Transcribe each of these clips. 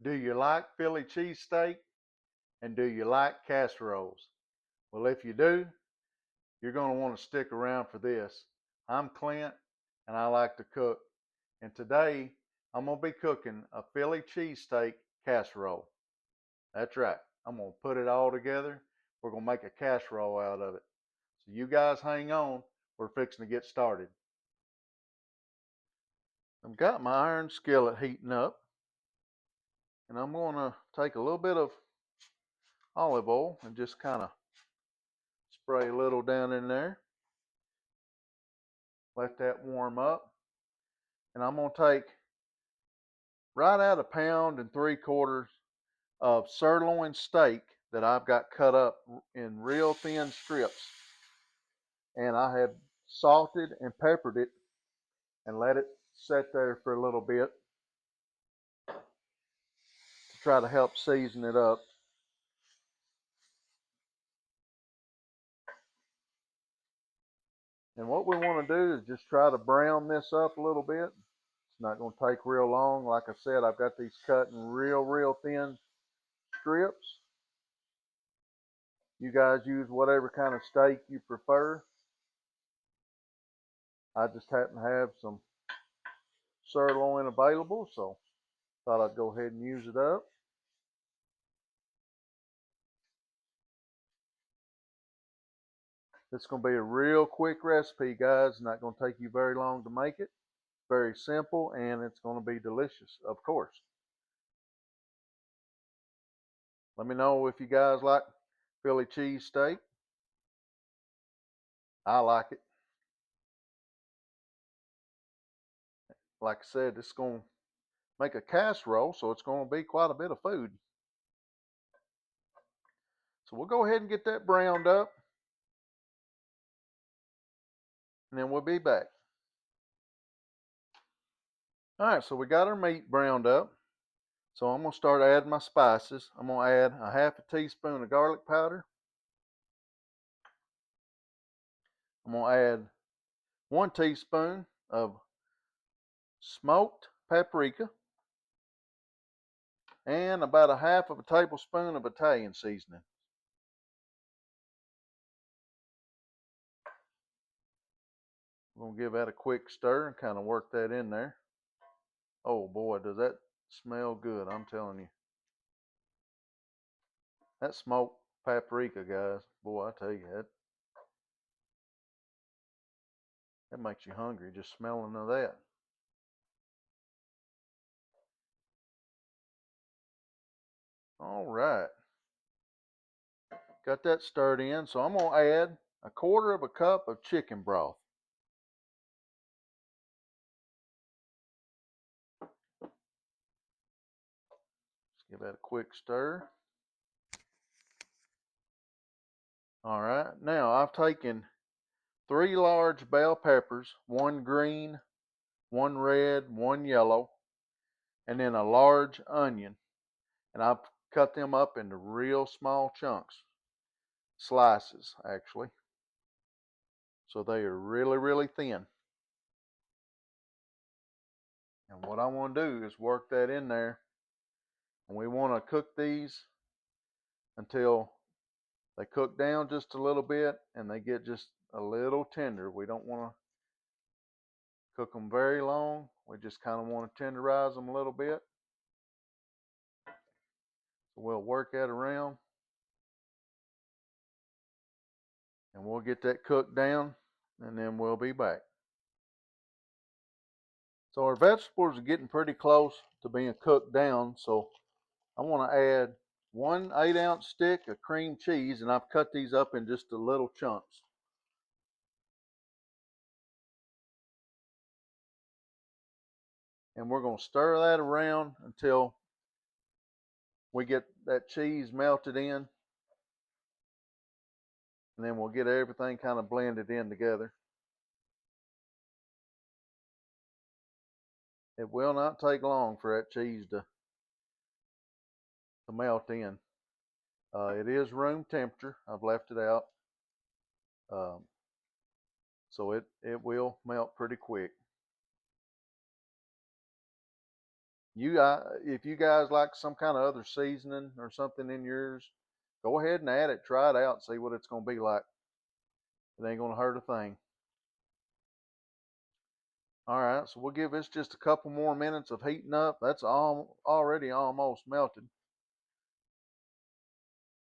Do you like Philly cheesesteak? And do you like casseroles? Well, if you do, you're going to want to stick around for this. I'm Clint, and I like to cook. And today, I'm going to be cooking a Philly cheesesteak casserole. That's right. I'm going to put it all together. We're going to make a casserole out of it. So you guys hang on. We're fixing to get started. I've got my iron skillet heating up, and I'm going to take a little bit of olive oil and just kind of spray a little down in there. Let that warm up. And I'm going to take right at 1.75 pounds of sirloin steak that I've got cut up in real thin strips. And I have salted and peppered it and let it sit there for a little bit to try to help season it up. And what we want to do is just try to brown this up a little bit. It's not going to take real long. Like I said, I've got these cut in real thin strips. You guys use whatever kind of steak you prefer. I just happen to have some sirloin available, so thought I'd go ahead and use it up. It's going to be a real quick recipe, guys. It's not going to take you very long to make it. Very simple, and it's going to be delicious, of course. Let me know if you guys like Philly cheesesteak. I like it. Like I said, it's going to make a casserole, so it's going to be quite a bit of food. So we'll go ahead and get that browned up, and then we'll be back. All right, so we got our meat browned up. So I'm going to start adding my spices. I'm going to add a 1/2 teaspoon of garlic powder. I'm going to add 1 teaspoon of smoked paprika and about 1/2 tablespoon of Italian seasoning. I'm going to give that a quick stir and kind of work that in there. Oh boy, does that smell good, I'm telling you. That smoked paprika, guys, boy, I tell you, that makes you hungry just smelling of that. All right. Got that stirred in, so I'm going to add 1/4 cup of chicken broth. Just give that a quick stir. All right, now I've taken 3 large bell peppers, 1 green, 1 red, 1 yellow, and then a large onion. And I've cut them up into real small chunks, slices actually. So they are really thin. And what I want to do is work that in there. And we want to cook these until they cook down just a little bit and they get just a little tender. We don't want to cook them very long. We just kind of want to tenderize them a little bit. So we'll work that around and we'll get that cooked down and then we'll be back. So our vegetables are getting pretty close to being cooked down. So I want to add 1 8-ounce stick of cream cheese, and I've cut these up in just a little chunks. And we're going to stir that around until we get that cheese melted in. And then we'll get everything kind of blended in together. It will not take long for that cheese to melt in. It is room temperature. I've left it out. So it will melt pretty quick. If you guys like some kind of other seasoning or something in yours, go ahead and add it. Try it out and see what it's going to be like. It ain't going to hurt a thing. All right, so we'll give this just a couple more minutes of heating up. That's already almost melted.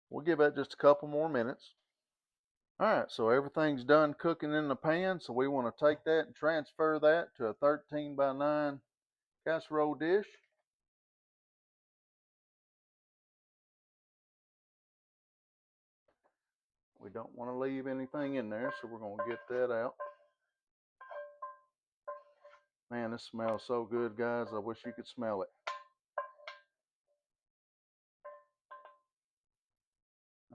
We'll give that just a couple more minutes. All right, so everything's done cooking in the pan, so we want to take that and transfer that to a 13 by 9 casserole dish. We don't want to leave anything in there, so we're going to get that out. Man, this smells so good, guys. I wish you could smell it.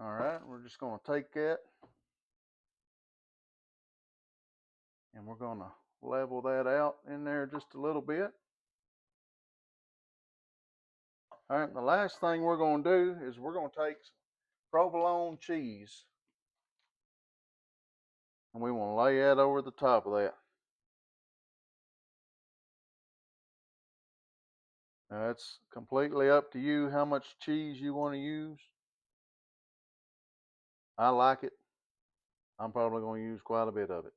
All right, we're just going to take that and we're going to level that out in there just a little bit. All right, the last thing we're going to do is we're going to take provolone cheese and we want to lay that over the top of that. Now, it's completely up to you how much cheese you want to use. I like it. I'm probably going to use quite a bit of it,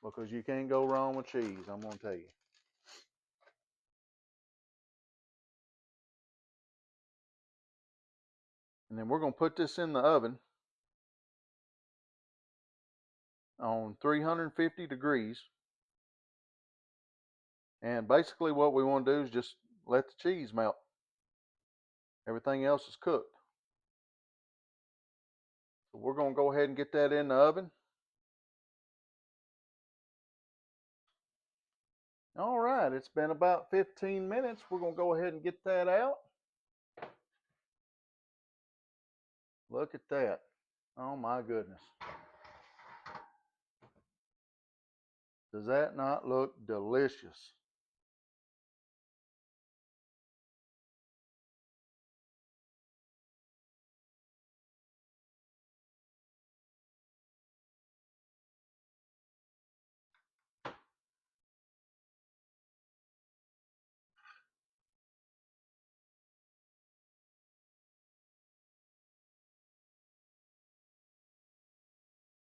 because you can't go wrong with cheese, I'm going to tell you. And then we're going to put this in the oven on 350 degrees. And basically what we want to do is just let the cheese melt. Everything else is cooked. So we're going to go ahead and get that in the oven. All right, it's been about 15 minutes. We're going to go ahead and get that out. Look at that. Oh my goodness. Does that not look delicious?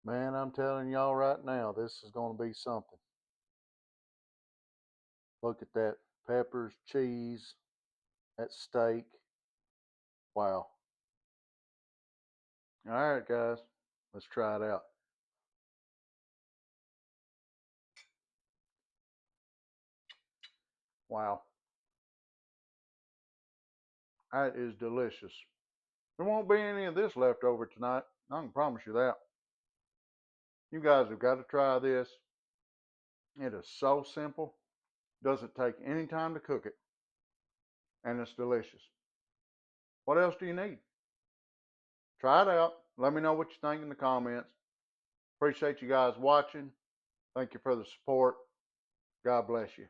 Man, I'm telling y'all right now, this is going to be something. Look at that. Peppers, cheese, that steak. Wow. All right, guys, let's try it out. Wow. That is delicious. There won't be any of this left over tonight. I can promise you that. You guys have got to try this. It is so simple. Doesn't take any time to cook it. And it's delicious. What else do you need? Try it out. Let me know what you think in the comments. Appreciate you guys watching. Thank you for the support. God bless you.